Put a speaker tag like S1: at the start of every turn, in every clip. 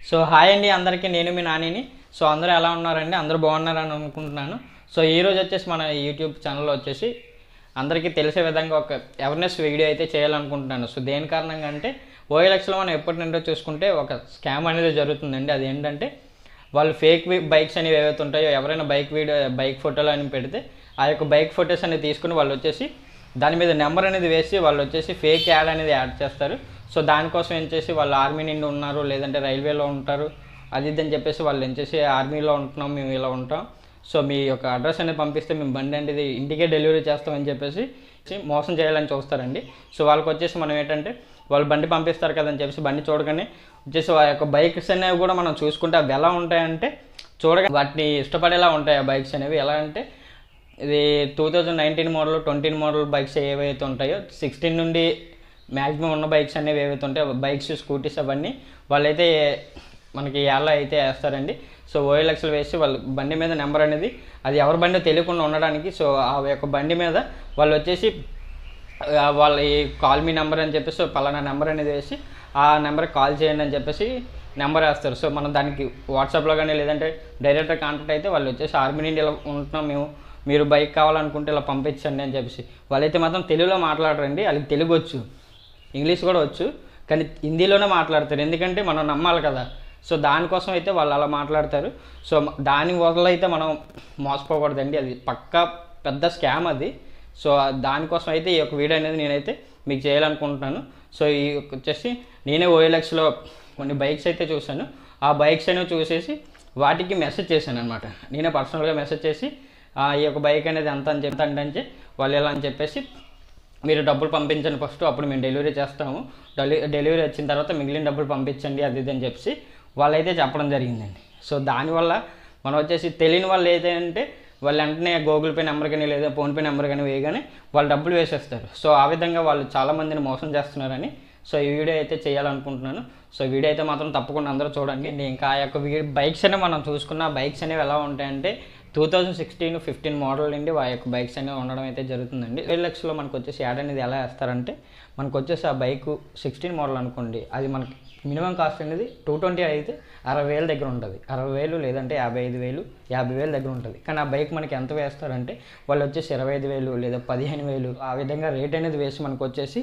S1: So hi అండి అందరికీ, నేను మీ నానిని. సో అందరూ ఎలా ఉన్నారండి? అందరూ బాగున్నారని అనుకుంటున్నాను. సో ఈరోజు వచ్చేసి మన యూట్యూబ్ ఛానల్లో వచ్చేసి అందరికీ తెలిసే విధంగా ఒక అవేర్నెస్ వీడియో అయితే చేయాలనుకుంటున్నాను. సో దేని కారణంగా అంటే ఓఎల్ఎక్స్లో మనం ఎప్పటి నుండో చూసుకుంటే ఒక స్కామ్ అనేది జరుగుతుందండి. అది ఏంటంటే వాళ్ళు ఫేక్ బైక్స్ అనేవి ఏవైతే ఉంటాయో, ఎవరైనా బైక్ ఫోటోలు అని పెడితే ఆ యొక్క బైక్ ఫొటోస్ అనేది తీసుకుని వాళ్ళు వచ్చేసి దాని మీద నెంబర్ అనేది వేసి వాళ్ళు వచ్చేసి ఫేక్ యాడ్ అనేది యాడ్ చేస్తారు. సో దానికోసం ఏం చేసి వాళ్ళు ఆర్మీ నుండి ఉన్నారు, లేదంటే రైల్వేలో ఉంటారు, అది ఇదని చెప్పేసి వాళ్ళు ఏం చేసి ఆర్మీలో ఉంటున్నాం, మేము ఇలా ఉంటాం, సో మీ యొక్క అడ్రస్ అనేది పంపిస్తే మేము బండి అనేది ఇంటికే డెలివరీ చేస్తామని చెప్పేసి మోసం చేయాలని చూస్తారండి. సో వాళ్ళకి వచ్చేసి మనం ఏంటంటే వాళ్ళు బండి పంపిస్తారు కదని చెప్పేసి బండి చూడగానే వచ్చేసి ఆ యొక్క బైక్స్ అనేవి కూడా మనం చూసుకుంటే అవి ఎలా ఉంటాయంటే చూడగా వాటిని ఇష్టపడేలా ఉంటాయి. ఆ బైక్స్ అనేవి ఎలా అంటే ఇది 2019 మోడల్ 20 మోడల్ బైక్స్ ఏవైతే ఉంటాయో 16 నుండి మ్యాక్సిమం ఉన్న బైక్స్ అనేవి ఏవైతే ఉంటాయో బైక్స్, స్కూటీస్ అవన్నీ వాళ్ళైతే మనకి యాడ్లో అయితే వేస్తారండి. సో ఓఎల్ఎక్స్లో వేసి వాళ్ళ బండి మీద నెంబర్ అనేది అది ఎవరి బండి తెలియకుండా ఉండడానికి, సో ఆ యొక్క బండి మీద వాళ్ళు వచ్చేసి వాళ్ళ ఈ కాల్ మీ నెంబర్ అని చెప్పేసి పలానా నెంబర్ అనేది వేసి ఆ నెంబర్కి కాల్ చేయండి అని చెప్పేసి నెంబర్ వేస్తారు. సో మనం దానికి వాట్సాప్లో కానీ లేదంటే డైరెక్ట్గా కాంటాక్ట్ అయితే వాళ్ళు వచ్చేసి ఆర్మీ నుండి ఇలా ఉంటున్నాం మేము, మీరు బైక్ కావాలనుకుంటే ఇలా పంపించండి అని చెప్పేసి. వాళ్ళైతే మాత్రం తెలుగులో మాట్లాడరండి, వాళ్ళకి తెలుగు వచ్చు, ఇంగ్లీష్ కూడా వచ్చు, కానీ హిందీలోనే మాట్లాడతారు. ఎందుకంటే మనం నమ్మాలి కదా. సో దానికోసం అయితే వాళ్ళు అలా మాట్లాడతారు. సో దాని వల్ల అయితే మనం మోసపోకూడదండి, అది పక్కా పెద్ద స్కామ్ అది. సో దానికోసం అయితే ఈ యొక్క వీడియో అనేది నేనైతే మీకు చేయాలనుకుంటున్నాను. సో ఈ వచ్చేసి నేనే ఓఎల్ఎక్స్లో కొన్ని బైక్స్ అయితే చూశాను. ఆ బైక్స్ అనేవి చూసేసి వాటికి మెసేజ్ చేశాను అనమాట. నేనే పర్సనల్గా మెసేజ్ చేసి ఈ యొక్క బైక్ అనేది ఎంత అని అంటే వాళ్ళు ఎలా అని చెప్పేసి మీరు డబ్బులు పంపించండి ఫస్ట్, అప్పుడు మేము డెలివరీ చేస్తాము, డెలివరీ వచ్చిన తర్వాత మిగిలిన డబ్బులు పంపించండి అది ఇది అని చెప్పి వాళ్ళైతే చెప్పడం జరిగిందండి. సో దానివల్ల మనం వచ్చేసి తెలియని వాళ్ళు ఏదంటే వాళ్ళు వెంటనే గూగుల్ పే నెంబర్ కానీ లేదా ఫోన్పే నెంబర్ కానీ వేయగానే వాళ్ళు డబ్బులు వేసేస్తారు. సో ఆ విధంగా వాళ్ళు చాలామందిని మోసం చేస్తున్నారని సో ఈ వీడియో అయితే చేయాలనుకుంటున్నాను. సో వీడియో అయితే మాత్రం తప్పకుండా అందరూ చూడండి. ఇంకా ఆ యొక్క బైక్స్ అనేవి మనం చూసుకున్న బైక్స్ అనేవి ఎలా ఉంటాయంటే 2016-15 మోడల్ నుండి ఆ యొక్క బైక్స్ అనేవి ఉండడం అయితే జరుగుతుందండి. ఓఎల్ఎక్స్లో మనకు వచ్చేసి యాడ్ అనేది ఎలా వేస్తారంటే మనకు వచ్చేసి ఆ బైక్ 16 మోడల్ అనుకోండి, అది మనకి మినిమం కాస్ట్ అనేది 220 అయితే 60,000 దగ్గర ఉంటుంది, 60,000 లేదంటే 55,000, 50,000 దగ్గర ఉంటుంది. కానీ ఆ బైక్ మనకి ఎంత వేస్తారంటే వాళ్ళు వచ్చేసి 25,000 లేదా 15,000 ఆ విధంగా రేట్ అనేది వేసి మనకు వచ్చేసి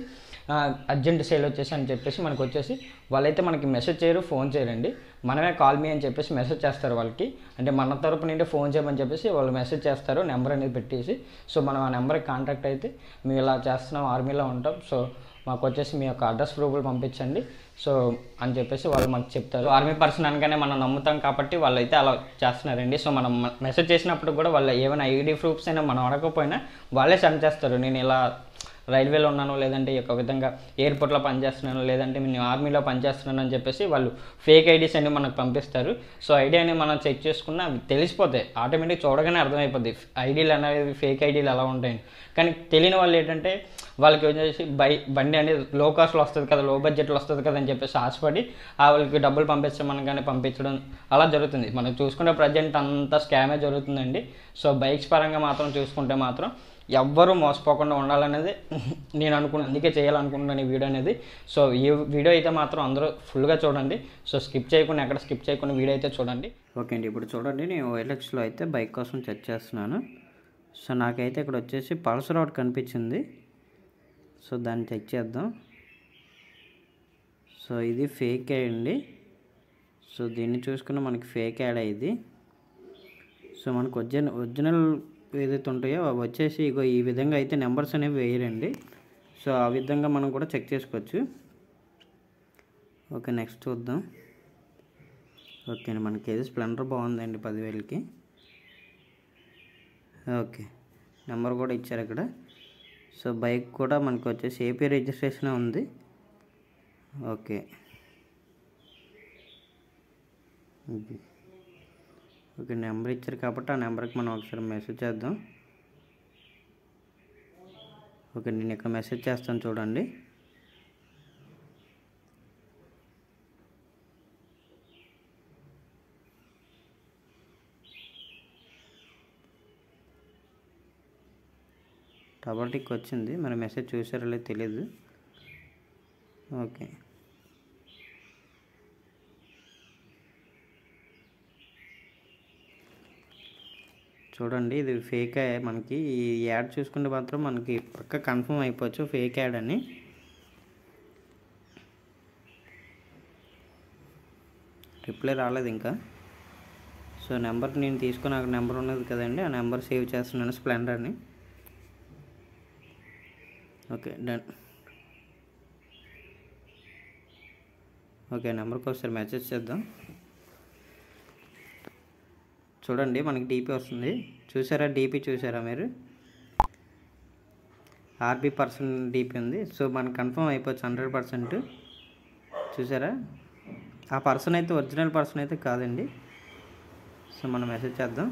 S1: అర్జెంట్ సేల్ వచ్చేసి అని చెప్పేసి మనకు వచ్చేసి వాళ్ళైతే మనకి మెసేజ్ చేయరు, ఫోన్ చేయరండి, మనమే కాల్ మీ అని చెప్పేసి మెసేజ్ చేస్తారు వాళ్ళకి. అంటే మన తరపు నుండి ఫోన్ చేయమని చెప్పేసి వాళ్ళు మెసేజ్ చేస్తారు, నెంబర్ అనేది పెట్టేసి. సో మనం ఆ నెంబర్కి కాంటాక్ట్ అయితే మేము ఇలా చేస్తున్నాం, ఆర్మీలో ఉంటాం, సో మాకు వచ్చేసి మీ యొక్క అడ్రస్ ప్రూఫ్లు పంపించండి సో అని చెప్పేసి వాళ్ళు మాకు చెప్తారు. ఆర్మీ పర్సన్ అనగానే మనం నమ్ముతాం కాబట్టి వాళ్ళు అయితే అలా చేస్తున్నారండి. సో మనం మెసేజ్ చేసినప్పుడు కూడా వాళ్ళు ఏమైనా ఐడి ప్రూఫ్స్ అయినా మనం అడగకపోయినా వాళ్ళే సెండ్ చేస్తారు. నేను ఇలా రైల్వేలో ఉన్నాను, లేదంటే ఈ యొక్క విధంగా ఎయిర్పోర్ట్లో పనిచేస్తున్నాను, లేదంటే నేను ఆర్మీలో పనిచేస్తున్నాను అని చెప్పేసి వాళ్ళు ఫేక్ ఐడీస్ అన్ని మనకు పంపిస్తారు. సో ఐడి అనేది మనం చెక్ చేసుకున్నా అవి తెలిసిపోతాయి, ఆటోమేటిక్ చూడగానే అర్థమైపోద్ది ఐడీలు అనేవి ఫేక్ ఐడీలు ఎలా ఉంటాయని. కానీ తెలియని వాళ్ళు ఏంటంటే వాళ్ళకి వచ్చేసి బండి అనేది లో కాస్ట్లో వస్తుంది కదా, లో బడ్జెట్లో వస్తుంది కదా అని చెప్పేసి ఆశపడి వాళ్ళకి డబ్బులు పంపించమనగానే పంపించడం అలా జరుగుతుంది. మనం చూసుకుంటే ప్రజెంట్ అంతా స్కామే జరుగుతుందండి. సో బైక్స్ పరంగా మాత్రం చూసుకుంటే మాత్రం ఎవ్వరూ మోసపోకుండా ఉండాలనేది నేను అనుకున్నాను, అందుకే చేయాలనుకుంటున్నాను ఈ వీడియో అనేది. సో ఈ వీడియో అయితే మాత్రం అందరూ ఫుల్గా చూడండి. సో స్కిప్ చేయకుండా ఎక్కడ స్కిప్ చేయకుండా వీడియో అయితే చూడండి. ఓకే అండి, ఇప్పుడు చూడండి నేను ఓఎల్ఎక్స్లో అయితే బైక్ కోసం సెర్చ్ చేస్తున్నాను. సో నాకైతే ఇక్కడ వచ్చేసి పల్సర్ ఒకటి కనిపించింది. సో దాన్ని చెక్ చేద్దాం. సో ఇది ఫేక్ యాడ్ అండి. సో దీన్ని చూసుకున్న మనకి ఫేక్ యాడ్ ఇది. సో మనకు ఒరిజినల్ ఏదైతే ఉంటాయో అవి వచ్చేసి ఇగో ఈ విధంగా అయితే నెంబర్స్ అనేవి వేయరండి. సో ఆ విధంగా మనం కూడా చెక్ చేసుకోవచ్చు. ఓకే నెక్స్ట్ చూద్దాం. ఓకే అండి, మనకి ఏది స్ప్లెండర్ బాగుందండి 10,000కి. ఓకే నెంబర్ కూడా ఇచ్చారు ఇక్కడ. సో బైక్ కూడా మనకు వచ్చేసి ఏపీ రిజిస్ట్రేషన్ ఉంది. ఓకే ఓకే నెంబర్ ఇచ్చారు కాబట్టి ఆ నెంబర్కి మనం ఒకసారి మెసేజ్ చేద్దాం. ఓకే నేను ఇక్కడ మెసేజ్ చేస్తాను చూడండి. డబల్ టిక్ వచ్చింది, మరి మెసేజ్ చూసారో లేదో తెలియదు. ఓకే చూడండి ఇది ఫేక్ మనకి ఈ యాడ్ చూసుకుంటే మాత్రం మనకి పక్క కన్ఫర్మ్ అయిపోవచ్చు ఫేక్ యాడ్ అని. రిప్లై రాలేదు ఇంకా. సో నెంబర్ నేను తీసుకుని అక్కడ నెంబర్ ఉన్నది కదండి, ఆ నెంబర్ సేవ్ చేస్తున్నాను స్ప్లెండర్ని. Okay done. ఓకే నెంబర్కి ఒకసారి మెసేజ్ చేద్దాం. చూడండి మనకి డీపీ వస్తుంది, చూసారా? డీపీ చూసారా మీరు? ఆర్బీ పర్సన్ డీపీ ఉంది. సో మనకు కన్ఫర్మ్ అయిపోవచ్చు 100%. చూసారా? ఆ పర్సన్ అయితే ఒరిజినల్ పర్సన్ అయితే కాదండి. సో మనం మెసేజ్ చేద్దాం.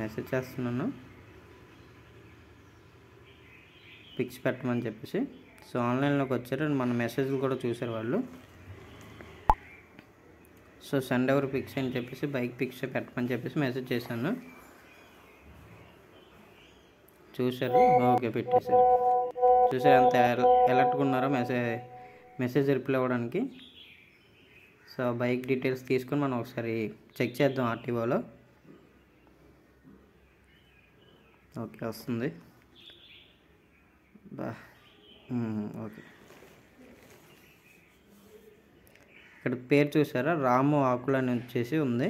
S1: మెసేజ్ చేస్తున్నాను, పిక్స్ పెట్టమని చెప్పేసి. సో ఆన్లైన్లోకి వచ్చారు, మన మెసేజ్లు కూడా చూసారు వాళ్ళు. సో సెండ్ ఎవర్ పిక్స్ అని చెప్పేసి బైక్ పిక్స్ పెట్టమని చెప్పేసి మెసేజ్ చేశాను. చూసారు? ఓకే పెట్టేశారు. చూసారు ఎంత అలర్ట్గా ఉన్నారో మెసేజ్ రిప్లై అవ్వడానికి. సో బైక్ డీటెయిల్స్ తీసుకొని మనం ఒకసారి చెక్ చేద్దాం ఆర్టీఓలో. ఓకే వస్తుంది. ఓకే ఇక్కడ పేరు చూసారా? రాము ఆకులు అని వచ్చేసి ఉంది.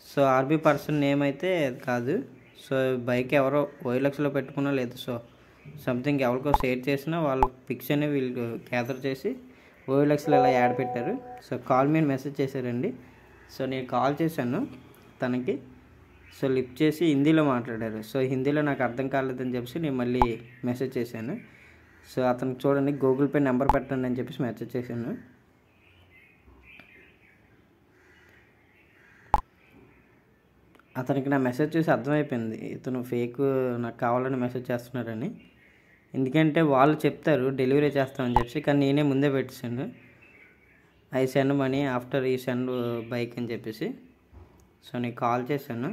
S1: సో ఆర్బీ పర్సన్ నేమ్ అయితే కాదు. సో బైక్ ఎవరో ఓఎల్ఎక్స్లో పెట్టుకున్నా లేదు, సో సంథింగ్ ఎవరికో షేర్ చేసినా వాళ్ళ పిక్స్ అనేవి వీళ్ళు గ్యాదర్ చేసి ఓఎల్ఎక్స్లో ఇలా యాడ్ పెట్టారు. సో కాల్ మీ మెసేజ్ చేశారండి. సో నేను కాల్ చేశాను తనకి. సో లిఫ్ట్ చేసి హిందీలో మాట్లాడారు. సో హిందీలో నాకు అర్థం కాలేదని చెప్పేసి నేను మళ్ళీ మెసేజ్ చేశాను. సో అతనికి చూడండి గూగుల్ పే నెంబర్ పెట్టండి అని చెప్పేసి మెసేజ్ చేశాను. అతనికి నా మెసేజ్ చూసి అర్థమైపోయింది ఇతను ఫేక్ నాకు కావాలని మెసేజ్ చేస్తున్నారని. ఎందుకంటే వాళ్ళు చెప్తారు డెలివరీ చేస్తామని చెప్పి, కానీ నేనే ముందే పెట్టేశాను ఐ సెండ్ మనీ ఆఫ్టర్ ఈ సెండ్ బైక్ అని చెప్పేసి. సో నేను కాల్ చేశాను.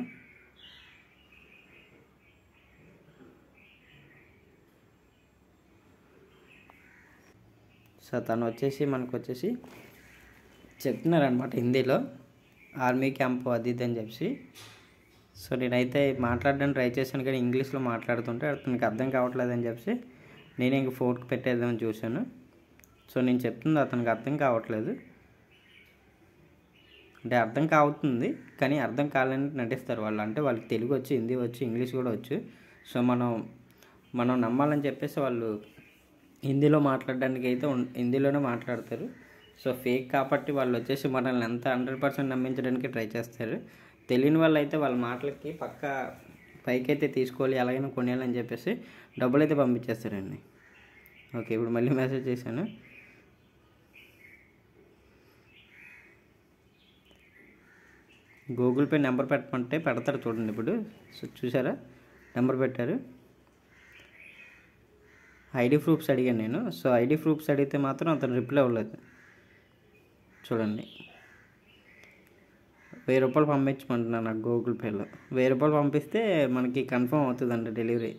S1: సో తను వచ్చేసి మనకు వచ్చేసి చెప్తున్నారనమాట హిందీలో ఆర్మీ క్యాంప్ అది ఇది అని చెప్పి. సో నేనైతే మాట్లాడడానికి ట్రై చేశాను, కానీ ఇంగ్లీష్లో మాట్లాడుతుంటే అతనికి అర్థం కావట్లేదని చెప్పి నేనే ఇంక ఫోన్కి పెట్టేద్దామని చూశాను. సో నేను చెప్తుంది అతనికి అర్థం కావట్లేదు, అంటే అర్థం కావుతుంది కానీ అర్థం కాలని నటిస్తారు వాళ్ళు. అంటే వాళ్ళకి తెలుగు వచ్చి, హిందీ వచ్చి, ఇంగ్లీష్ కూడా వచ్చు. సో మనం నమ్మాలని చెప్పేసి వాళ్ళు హిందీలో మాట్లాడడానికి అయితే హిందీలోనే మాట్లాడతారు. సో ఫేక్ కాబట్టి వాళ్ళు వచ్చేసి మనల్ని ఎంత 100% నమ్మించడానికి ట్రై చేస్తారు. తెలియని వాళ్ళు అయితే వాళ్ళ మాటలకి పక్క పైకి అయితే తీసుకోవాలి, ఎలాగైనా కొనేయాలని చెప్పేసి డబ్బులు అయితే పంపించేస్తారండి. ఓకే ఇప్పుడు మళ్ళీ మెసేజ్ చేశాను. గూగుల్ పే నెంబర్ పెట్టమంటే పెడతారు చూడండి ఇప్పుడు. సో చూసారా నెంబర్ పెట్టారు. ఐడి ప్రూఫ్స్ అడిగాను నేను. సో ఐడి ప్రూఫ్స్ అడిగితే మాత్రం అతను రిప్లై అవ్వలేదు. చూడండి 1000 రూపాయలు పంపించమంటున్నాను నాకు గూగుల్ పేలో. 1000 రూపాయలు పంపిస్తే మనకి కన్ఫర్మ్ అవుతుందంట డెలివరీ.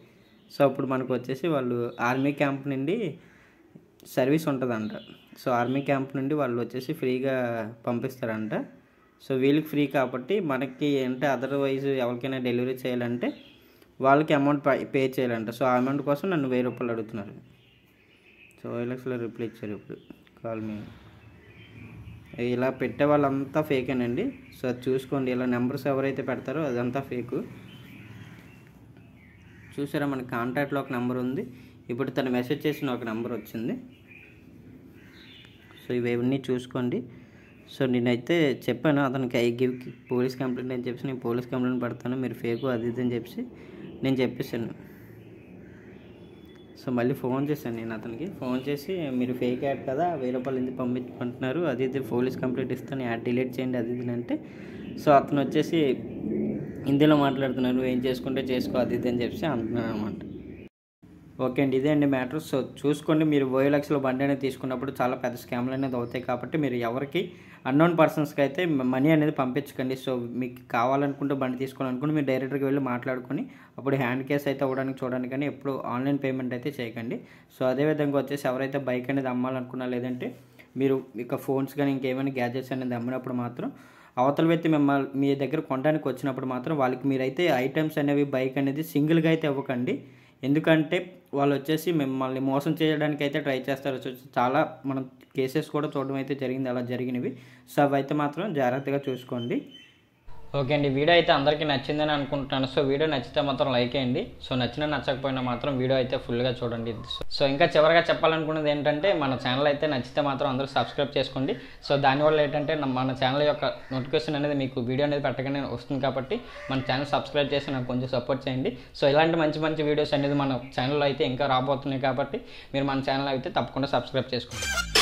S1: సో అప్పుడు మనకు వచ్చేసి వాళ్ళు ఆర్మీ క్యాంప్ నుండి సర్వీస్ ఉంటుందంట. సో ఆర్మీ క్యాంప్ నుండి వాళ్ళు వచ్చేసి ఫ్రీగా పంపిస్తారంట. సో వీళ్ళకి ఫ్రీ కాబట్టి మనకి అంటే అదర్వైజ్ ఎవరికైనా డెలివరీ చేయాలంటే వాళ్ళకి అమౌంట్ పే చేయాలంట. సో ఆ అమౌంట్ కోసం నన్ను 1000 రూపాయలు అడుగుతున్నారు. సో ఓఎల్ఎక్స్లో రిప్లై ఇచ్చారు ఇప్పుడు కాల్ మీ. ఇలా పెట్టే వాళ్ళంతా ఫేకేనండి. సో అది చూసుకోండి, ఇలా నెంబర్స్ ఎవరైతే పెడతారో అదంతా ఫేకు. చూసారా మన కాంటాక్ట్లో ఒక నెంబర్ ఉంది, ఇప్పుడు తను మెసేజ్ చేసిన ఒక నెంబర్ వచ్చింది. సో ఇవన్నీ చూసుకోండి. సో నేనైతే చెప్పాను అతనికి ఐ గివ్ పోలీస్ కంప్లైంట్ అని చెప్పేసి, నేను పోలీస్ కంప్లైంట్ పెడతాను మీరు ఫేకు అది ఇది అని చెప్పేసి నేను చెప్పేశాను. సో మళ్ళీ ఫోన్ చేశాను నేను అతనికి. ఫోన్ చేసి మీరు ఫేక్ యాడ్ కదా 1000 రూపాయలు ఎందుకు పంపించమంటున్నారు, అది ఇది పోలీస్ కంప్లైంట్ ఇస్తాను, యాడ్ డిలీట్ చేయండి అది ఇది అంటే. సో అతను వచ్చేసి హిందీలో మాట్లాడుతున్నారు, నువ్వు ఏం చేసుకుంటే చేసుకో అది ఇది అని చెప్పేసి అంటున్నాను అనమాట. ఓకే అండి ఇదే అండి మ్యాటర్. సో చూసుకోండి, మీరు ఓఎల్ఎక్స్లో బండి అనేది తీసుకున్నప్పుడు చాలా పెద్ద స్కామ్లు అనేది అవుతాయి కాబట్టి మీరు ఎవరికి అన్నోన్ పర్సన్స్కి అయితే మనీ అనేది పంపించకండి. సో మీకు కావాలనుకుంటే బండి తీసుకోవాలనుకుంటే మీరు డైరెక్ట్గా వెళ్ళి మాట్లాడుకొని అప్పుడు హ్యాండ్ కేస్ అయితే అవ్వడానికి చూడడానికి, కానీ ఎప్పుడు ఆన్లైన్ పేమెంట్ అయితే చేయకండి. సో అదేవిధంగా వచ్చేసి ఎవరైతే బైక్ అనేది అమ్మాలనుకున్నా లేదంటే మీరు ఇక ఫోన్స్ కానీ ఇంకేమైనా గ్యాజెట్స్ అనేది అమ్మినప్పుడు మాత్రం అవతల వ్యక్తి మిమ్మల్ని మీ దగ్గర కొనడానికి వచ్చినప్పుడు మాత్రం వాళ్ళకి మీరైతే ఐటమ్స్ అనేవి బైక్ అనేది సింగిల్గా అయితే ఇవ్వకండి. ఎందుకంటే వాళ్ళు వచ్చేసి మిమ్మల్ని మోసం చేయడానికి అయితే ట్రై చేస్తారు. చాలా మనం కేసెస్ కూడా చూడడం అయితే జరిగింది, అలా జరిగినవి. సో అవైతే మాత్రం జాగ్రత్తగా చూసుకోండి. ఓకే అండి, వీడియో అయితే అందరికీ నచ్చిందని అనుకుంటున్నాను. సో వీడియో నచ్చితే మాత్రం లైక్ చేయండి. సో నచ్చకపోయినా మాత్రం వీడియో అయితే ఫుల్గా చూడండి. సో ఇంకా చివరిగా చెప్పాలనుకున్నది ఏంటంటే మన ఛానల్ అయితే నచ్చితే మాత్రం అందరూ సబ్స్క్రైబ్ చేసుకోండి. సో దానివల్ల ఏంటంటే మన ఛానల్ యొక్క నోటిఫికేషన్ అనేది మీకు వీడియో అనేది పెట్టగానే వస్తుంది కాబట్టి మన ఛానల్ సబ్స్క్రైబ్ చేసి నాకు కొంచెం సపోర్ట్ చేయండి. సో ఇలాంటి మంచి వీడియోస్ అనేది మన ఛానల్లో అయితే ఇంకా రాబోతున్నాయి కాబట్టి మీరు మన ఛానల్ అయితే తప్పకుండా సబ్స్క్రైబ్ చేసుకోండి.